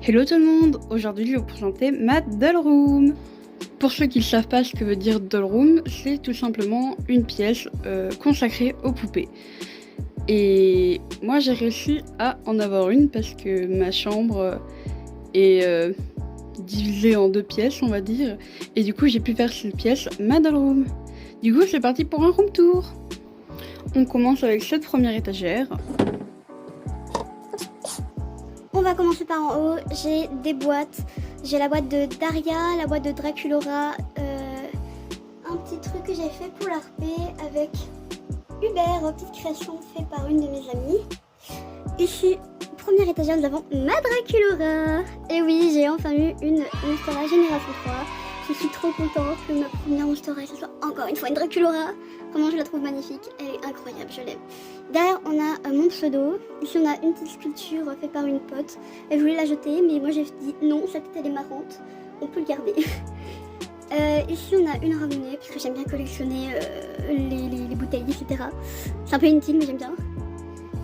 Hello tout le monde, aujourd'hui je vais vous présenter ma doll room. Pour ceux qui ne savent pas ce que veut dire doll room, c'est tout simplement une pièce consacrée aux poupées. Et moi j'ai réussi à en avoir une parce que ma chambre est divisée en 2 pièces on va dire. Et du coup j'ai pu faire cette pièce ma doll room. Du coup c'est parti pour un room tour. On commence avec cette première étagère. On va commencer par en haut, j'ai des boîtes. J'ai la boîte de Daria, la boîte de Draculaura, un petit truc que j'ai fait pour l'ARP avec Hubert, petite création faite par une de mes amies. Ici, première étagère, nous avons ma Draculaura. Et oui, j'ai enfin eu une Monstera Génération 3. Je suis trop contente que ma première Monstera, ce soit encore une fois une Draculaura. Vraiment, je la trouve magnifique, elle est incroyable, je l'aime. Derrière, on a mon pseudo. Ici, on a une petite sculpture faite par une pote. Elle voulait la jeter, mais moi j'ai dit non, cette tête elle est marrante, on peut le garder. Ici, on a une ramenée, parce que j'aime bien collectionner les bouteilles, etc. C'est un peu inutile, mais j'aime bien.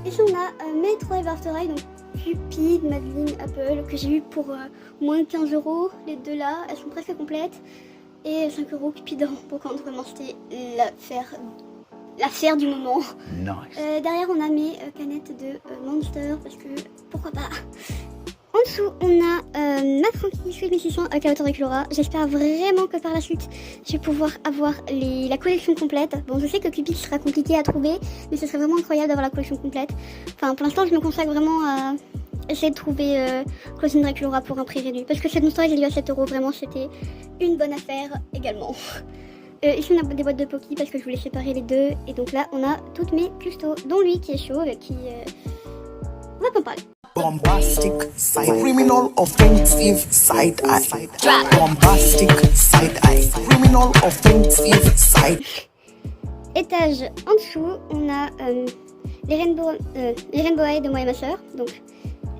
Ici, on a mes 3 Ever After Eye, donc Cupid, Madeline, Apple, que j'ai eu pour moins de 15 €. Les deux là, elles sont presque complètes. Et 5 € Cupid en brocante, vraiment c'était l'affaire du moment. Nice. Derrière on a mes canettes de Monster parce que pourquoi pas. En dessous on a ma Frankie Sweet Mission avec la Draculaura. J'espère vraiment que par la suite je vais pouvoir avoir la collection complète. Bon, je sais que Cupid sera compliqué à trouver, mais ce serait vraiment incroyable d'avoir la collection complète. Enfin pour l'instant je me consacre vraiment à essayer de trouver Closing Draculaura pour un prix réduit. Parce que cette Monstera j'ai eu à 7 €, vraiment c'était une bonne affaire également. Ici on a des boîtes de Poki parce que je voulais séparer les deux. Et donc là on a toutes mes custos, dont lui qui est chaud, avec qui on va pas en parler. Bombastic side, criminal offensive side eye. Bombastic side eye, criminal offensive side. Étage en dessous, on a les Rainbow Eye de moi et ma soeur. Donc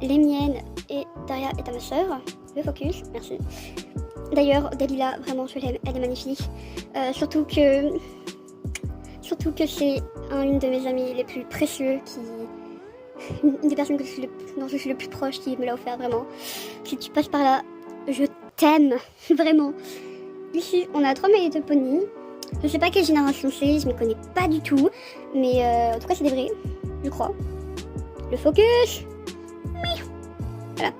les miennes et Daria est à ma soeur. Le focus, merci. D'ailleurs, Dalila, vraiment je l'aime, elle est magnifique. Surtout que c'est une de mes amies les plus précieux, une des personnes dont je suis le plus proche qui me l'a offert vraiment. Si tu passes par là, je t'aime, vraiment. Ici, on a 3 maillots de pony. Je sais pas quelle génération c'est, je ne connais pas du tout. Mais en tout cas, c'est des vrais, je crois. Le focus. Oui. Voilà.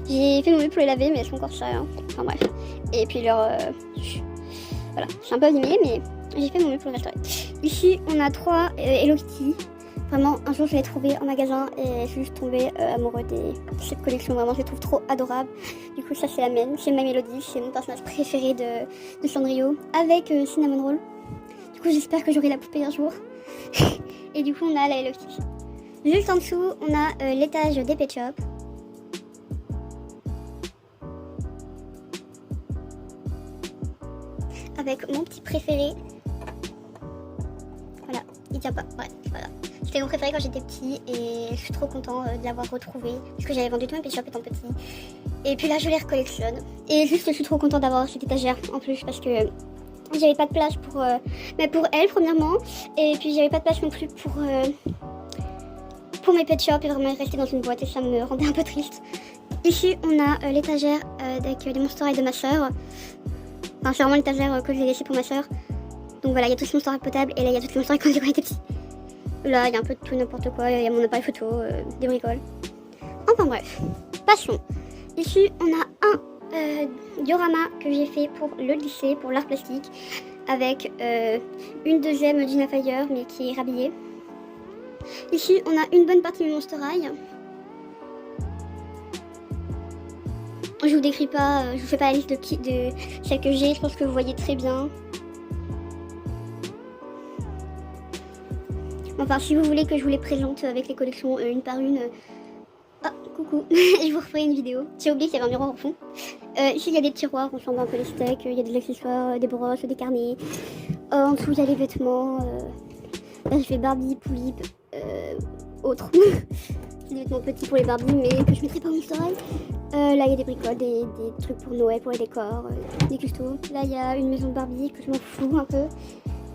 J'ai fait mon mieux pour les laver, mais elles sont encore sales. Hein. Enfin bref. Et puis voilà, c'est un peu abîmé, mais j'ai fait mon mieux pour les restaurer. Ici, on a 3 Hello Kitty. Vraiment, un jour, je l'ai trouvé en magasin et je suis juste tombée amoureux de cette collection. Vraiment, je les trouve trop adorables. Du coup, ça, c'est la mienne. C'est ma Mélodie. C'est mon personnage préféré de Cendrillon avec Cinnamon Roll. Du coup, j'espère que j'aurai la poupée un jour. Et du coup, on a la Hello Kitty. Juste en dessous, on a l'étage des Pet Shop. Avec mon petit préféré. Voilà, il tient pas. Ouais, voilà. C'était mon préféré quand j'étais petit et je suis trop content de l'avoir retrouvé. Parce que j'avais vendu tous mes Pet Shop étant petit. Et puis là, je les recollectionne. Et juste, je suis trop contente d'avoir cette étagère en plus parce que j'avais pas de place pour elle, premièrement. Et puis, j'avais pas de place non plus pour mes Pet Shop et vraiment rester dans une boîte et ça me rendait un peu triste. Ici, on a l'étagère avec les Monstera de ma soeur. Enfin, c'est vraiment l'étagère que j'ai laissée pour ma soeur. Donc voilà, il y a tout ce Monstera potable et là, il y a toutes les Monstera quand j'étais petit. Là, il y a un peu de tout, n'importe quoi. Il y a mon appareil photo, des bricoles. Enfin bref, passons. Ici, on a un diorama que j'ai fait pour le lycée, pour l'art plastique. Avec une deuxième Gina Fire, mais qui est rhabillée. Ici, on a une bonne partie de Monstera. Je vous décris pas, je vous fais pas la liste de celles que j'ai, je pense que vous voyez très bien. Enfin, si vous voulez que je vous les présente avec les collections une par une, ah, coucou, je vous referai une vidéo. J'ai oublié qu'il y avait un miroir au fond. Ici, il y a des tiroirs, on s'en va un peu les steaks, il y a des accessoires, des brosses, des carnets. En dessous, il y a les vêtements. Là, je fais Barbie, Poulip, autres. C'est des vêtements petits pour les Barbie, mais que je mettrai pas mon style. Là, il y a des bricoles, des trucs pour Noël, pour les décors, des custos. Là, il y a une maison de Barbie que je m'en fous un peu.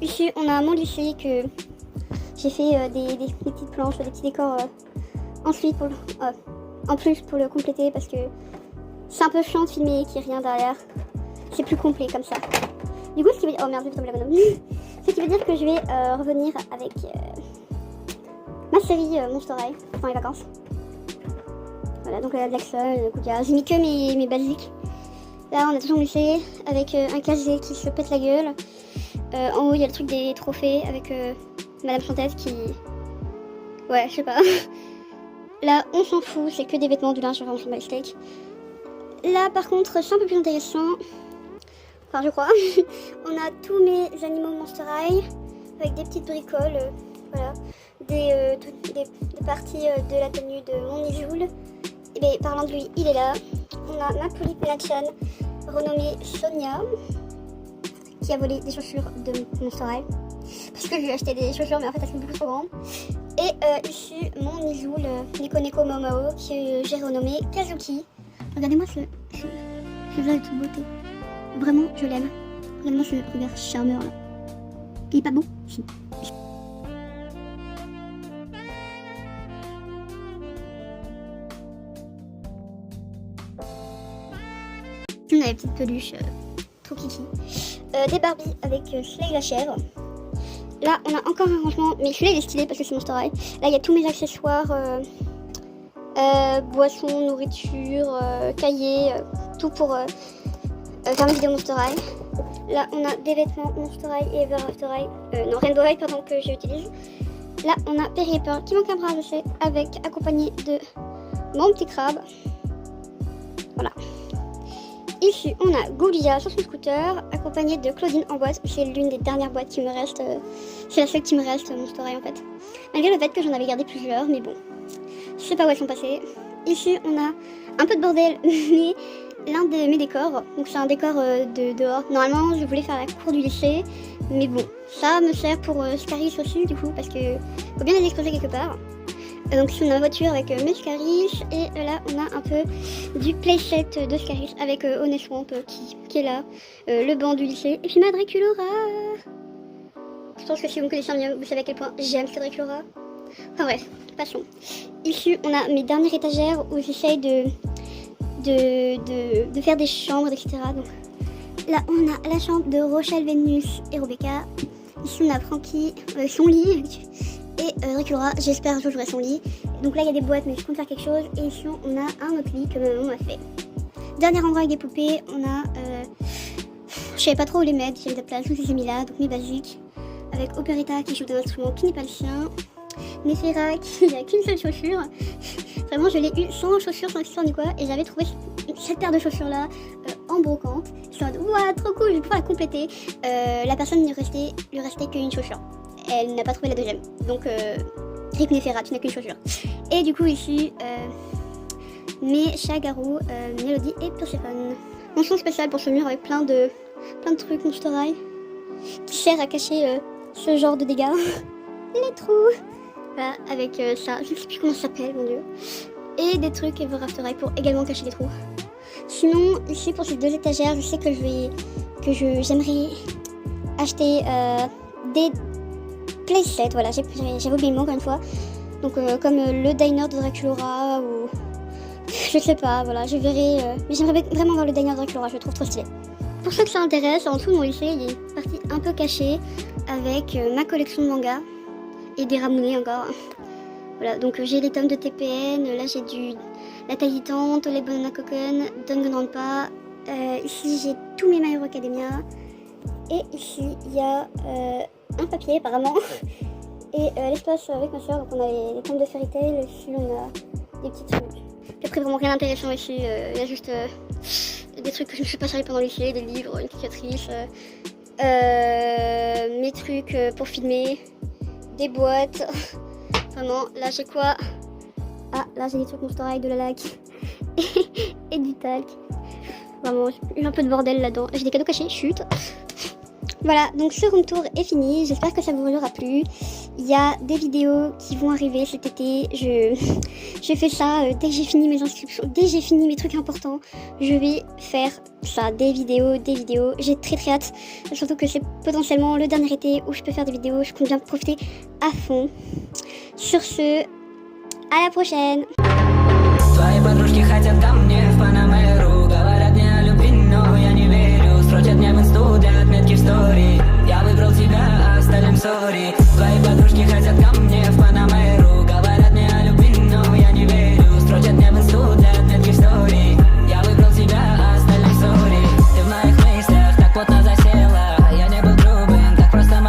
Ici, on a mon lycée que j'ai fait des petites planches, des petits décors Ensuite, en plus pour le compléter parce que c'est un peu chiant de filmer qu'il n'y ait rien derrière. C'est plus complet comme ça. Du coup, ce qui veut dire... Oh merde, j'ai tombé la bonne. Ce qui veut dire que je vais revenir avec ma série Monster High pendant les vacances. Voilà, donc la Jackson, j'ai mis que mes basiques. Là, on a toujours lycée avec un casier qui se pète la gueule. En haut, il y a le truc des trophées avec Madame Chantaise qui... Ouais, je sais pas. Là, on s'en fout, c'est que des vêtements, du linge, vraiment, sur steak. Là, par contre, c'est un peu plus intéressant. Enfin, je crois. On a tous mes animaux Monster High avec des petites bricoles, voilà. Des parties de la tenue de mon Ijoul. Et bien, parlant de lui, il est là. On a ma Polly Penachan, renommée Sonia, qui a volé des chaussures de Monster High. Parce que je lui ai acheté des chaussures, mais en fait, elles sont beaucoup trop grandes. Et ici, mon Ijoul, Neko Neko Momao, que j'ai renommé Kazuki. Regardez-moi ce vert de toute beauté. Vraiment, je l'aime. Regardez-moi ce regard charmeur là. Il est pas beau? Si. On a les petites peluches trop kiki. Des Barbie avec Slay la chèvre. Là, on a encore un rangement, mais celui-là il est stylé parce que c'est Monster High. Là, il y a tous mes accessoires, boissons, nourriture, cahiers, tout pour faire mes vidéos Monster High. Là, on a des vêtements Monster High et Ever After High, non, Rainbow High, pardon, que j'utilise. Là, on a Perry et Pearl qui manque un bras, je sais, accompagné de mon petit crabe. Voilà. Ici, on a Goulia sur son scooter, accompagnée de Claudine en boîte. C'est l'une des dernières boîtes qui me reste. C'est la seule qui me reste, Monster High en fait. Malgré le fait que j'en avais gardé plusieurs, mais bon. Je sais pas où elles sont passées. Ici, on a un peu de bordel, mais l'un de mes décors. Donc, c'est un décor de dehors. Normalement, je voulais faire la cour du lycée, mais bon, ça me sert pour Scaris aussi, du coup, parce que faut bien les exposer quelque part. Donc ici on a ma voiture avec mes Scaris et là on a un peu du playset de Scaris avec Oneswamp qui est là, le banc du lycée et puis ma Draculaura. Je pense que si vous me connaissez bien, vous savez à quel point j'aime cette Draculaura. Enfin bref, passons. Ici on a mes dernières étagères où j'essaye de faire des chambres, etc. Donc là on a la chambre de Rochelle, Vénus et Rebecca. Ici on a Frankie, son lit. Et Draculaura, j'espère un jour j'aurai son lit. Donc là il y a des boîtes mais je compte faire quelque chose. Et ici on a un autre lit que ma maman m'a fait. Dernier endroit avec des poupées, on a je savais pas trop où les mettre, j'avais de la place, donc je les ai mis là. Donc mes basiques avec Operetta qui joue d'un instrument qui n'est pas le sien. Nefera qui n'a qu'une seule chaussure. Vraiment je l'ai eu sans chaussures, sans accessoires ni quoi. Et j'avais trouvé cette paire de chaussures là en brocante. Je suis en mode ouah trop cool, je vais pouvoir la compléter. La personne lui restait qu'une chaussure. Elle n'a pas trouvé la deuxième. Donc, Rip Nefera, tu n'as qu'une chaussure. Et du coup, ici, mes chats Garou, Mélodie et Perséphone. Mention spéciale pour ce mur avec plein de trucs Monster High qui sert à cacher ce genre de dégâts. Les trous. Voilà, avec ça. Je ne sais plus comment ça s'appelle, mon dieu. Et des trucs Ever After High pour également cacher les trous. Sinon, ici, pour ces deux étagères, je sais que j'aimerais acheter des playset, voilà, j'avais oublié le mot encore une fois. Donc comme le diner de Draculaura ou je sais pas, voilà, je verrai. Mais j'aimerais vraiment voir le diner de Draculaura, je le trouve trop stylé. Pour ceux que ça intéresse, en dessous de mon lycée, il y a une partie un peu cachée avec ma collection de mangas et des ramonés encore. Voilà, donc j'ai les tomes de TPN, là j'ai la taille tante, les Banana Cocoon, Danganronpa. Ici j'ai tous mes My Hero Academia. Et ici il y a un papier apparemment et l'espace avec ma soeur, donc on a les tomes de Fairy Tail, ici on a des petits trucs. Puis après vraiment rien d'intéressant ici, il y a juste des trucs que je me suis pas servi pendant le lycée, des livres, une cicatrice, mes trucs pour filmer, des boîtes, vraiment là j'ai quoi? Ah là j'ai des trucs Monster High, de la laque et du talc, vraiment j'ai un peu de bordel là-dedans, j'ai des cadeaux cachés, chut. Voilà, donc ce room tour est fini, j'espère que ça vous aura plu. Il y a des vidéos qui vont arriver cet été, je fais ça dès que j'ai fini mes inscriptions, dès que j'ai fini mes trucs importants, je vais faire ça, des vidéos, j'ai très hâte, surtout que c'est potentiellement le dernier été où je peux faire des vidéos, je compte bien profiter à fond. Sur ce, à la prochaine. хотят